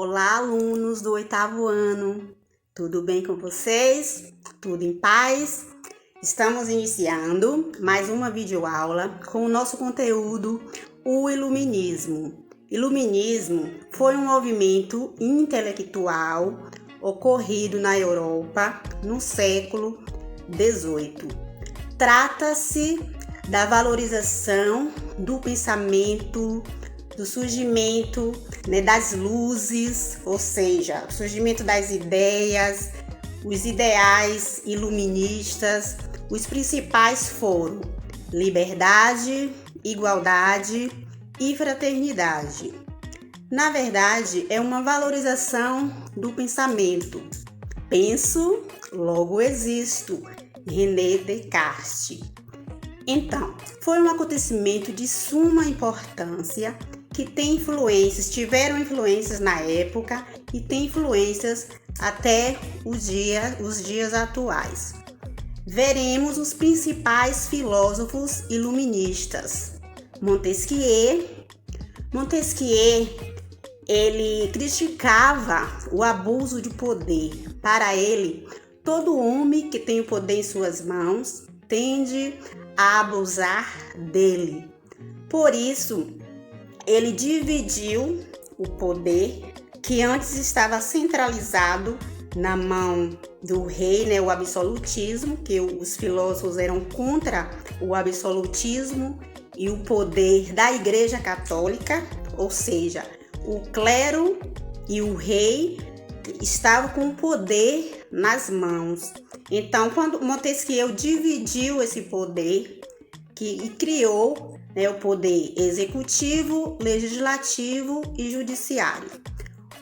Olá, alunos do 8º ano. Tudo bem com vocês? Tudo em paz? Estamos iniciando mais uma videoaula com o nosso conteúdo, o Iluminismo. Iluminismo foi um movimento intelectual ocorrido na Europa no século XVIII. Trata-se da valorização do pensamento, do surgimento das luzes, ou seja, o surgimento das ideias, os ideais iluministas. Os principais foram liberdade, igualdade e fraternidade. Na verdade, é uma valorização do pensamento. Penso, logo existo, René Descartes. Então, foi um acontecimento de suma importância que tiveram influências na época e tem influências até os dias atuais. Veremos os principais filósofos iluministas. Montesquieu, ele criticava o abuso de poder. Para ele, todo homem que tem o poder em suas mãos tende a abusar dele. Por isso, ele dividiu o poder que antes estava centralizado na mão do rei, o absolutismo, que os filósofos eram contra o absolutismo e o poder da Igreja Católica, ou seja, o clero e o rei estavam com o poder nas mãos. Então, quando Montesquieu dividiu esse poder e criou o poder executivo, legislativo e judiciário.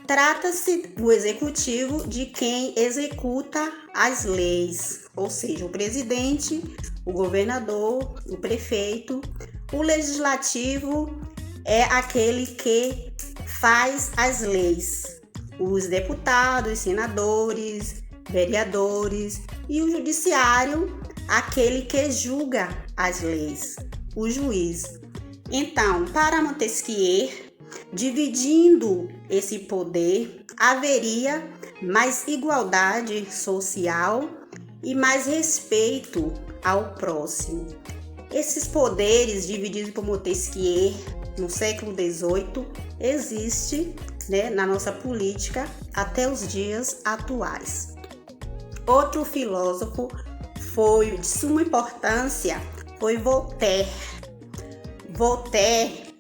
Trata-se do executivo de quem executa as leis, ou seja, o presidente, o governador, o prefeito. O legislativo é aquele que faz as leis, os deputados, senadores, vereadores, e o judiciário, aquele que julga as leis, o juiz. Então, para Montesquieu, dividindo esse poder, haveria mais igualdade social e mais respeito ao próximo. Esses poderes divididos por Montesquieu no século XVIII existem na nossa política até os dias atuais. Outro filósofo foi de suma importância foi Voltaire. Voltaire,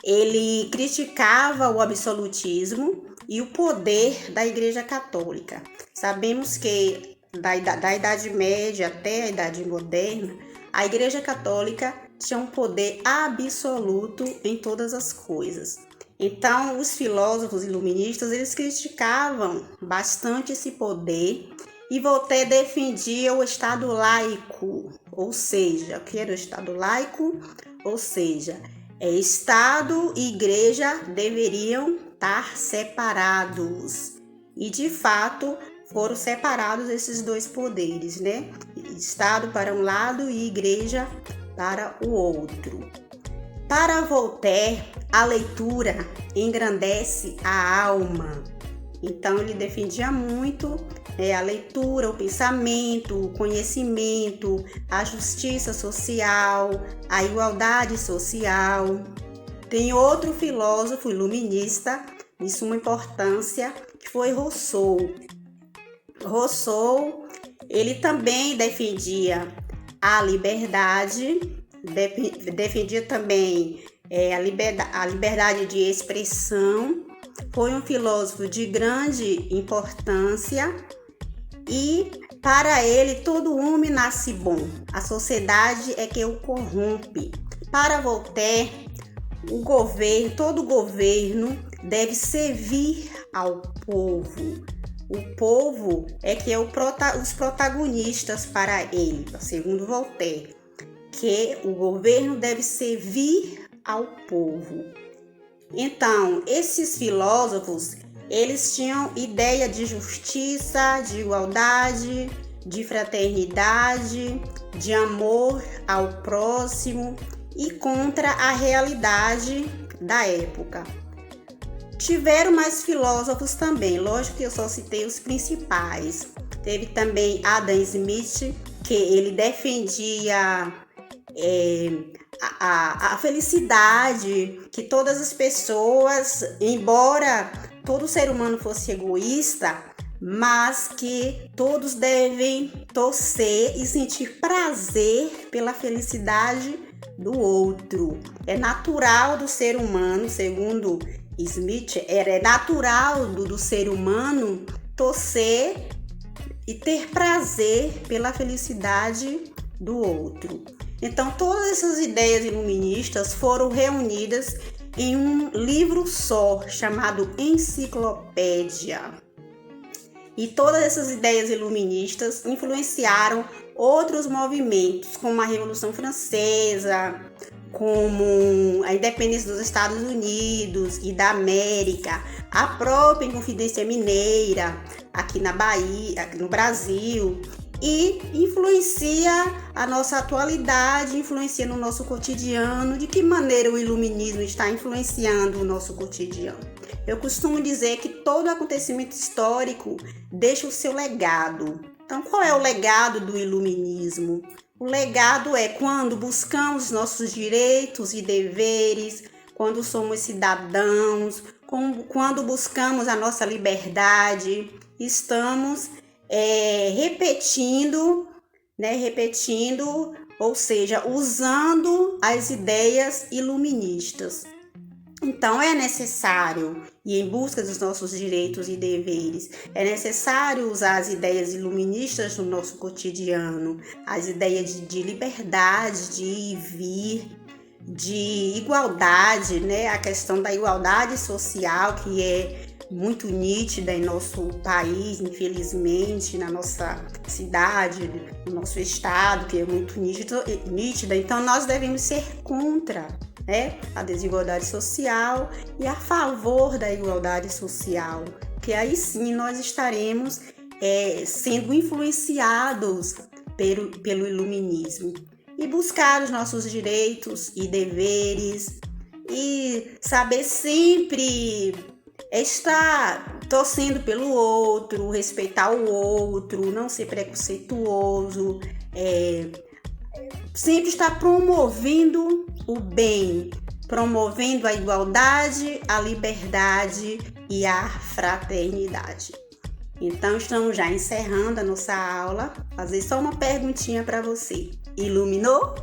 ele criticava o absolutismo e o poder da Igreja Católica. Sabemos que da Idade Média até a Idade Moderna, a Igreja Católica tinha um poder absoluto em todas as coisas. Então, os filósofos iluministas, eles criticavam bastante esse poder. E Voltaire defendia o Estado laico, ou seja, o que era o Estado laico? Ou seja, Estado e Igreja deveriam estar separados. E, de fato, foram separados esses dois poderes, Estado para um lado e Igreja para o outro. Para Voltaire, a leitura engrandece a alma. Então, ele defendia muito a leitura, o pensamento, o conhecimento, a justiça social, a igualdade social. Tem outro filósofo iluminista de suma importância, que foi Rousseau. Rousseau, ele também defendia a liberdade, defendia também a liberdade de expressão. Foi um filósofo de grande importância e, para ele, todo homem nasce bom. A sociedade é que o corrompe. Para Voltaire, todo governo deve servir ao povo. O povo é que é os protagonistas para ele, segundo Voltaire, que o governo deve servir ao povo. Então, esses filósofos, eles tinham ideia de justiça, de igualdade, de fraternidade, de amor ao próximo e contra a realidade da época. Tiveram mais filósofos também, lógico que eu só citei os principais. Teve também Adam Smith, que ele defendia a felicidade, que todas as pessoas, embora todo ser humano fosse egoísta, mas que todos devem torcer e sentir prazer pela felicidade do outro. É natural do ser humano, segundo Smith, é natural do ser humano torcer e ter prazer pela felicidade do outro. Então, todas essas ideias iluministas foram reunidas em um livro só, chamado Enciclopédia. E todas essas ideias iluministas influenciaram outros movimentos, como a Revolução Francesa, como a independência dos Estados Unidos e da América, a própria Inconfidência Mineira, aqui na Bahia, aqui no Brasil, e influencia a nossa atualidade, influencia no nosso cotidiano. De que maneira o iluminismo está influenciando o nosso cotidiano? Eu costumo dizer que todo acontecimento histórico deixa o seu legado. Então, qual é o legado do iluminismo? O legado é quando buscamos nossos direitos e deveres, quando somos cidadãos, quando buscamos a nossa liberdade, estamos repetindo, ou seja, usando as ideias iluministas. Então, é necessário ir em busca dos nossos direitos e deveres. É necessário usar as ideias iluministas no nosso cotidiano, as ideias de liberdade, de ir e vir, de igualdade, A questão da igualdade social, que é muito nítida em nosso país, infelizmente, na nossa cidade, no nosso estado, que é muito nítida. Então, nós devemos ser contra a desigualdade social e a favor da igualdade social, que aí sim nós estaremos sendo influenciados pelo iluminismo e buscar os nossos direitos e deveres e saber sempre estar torcendo pelo outro, respeitar o outro, não ser preconceituoso, sempre estar promovendo o bem, promovendo a igualdade, a liberdade e a fraternidade. Então, estamos já encerrando a nossa aula. Vou fazer só uma perguntinha para você. Iluminou?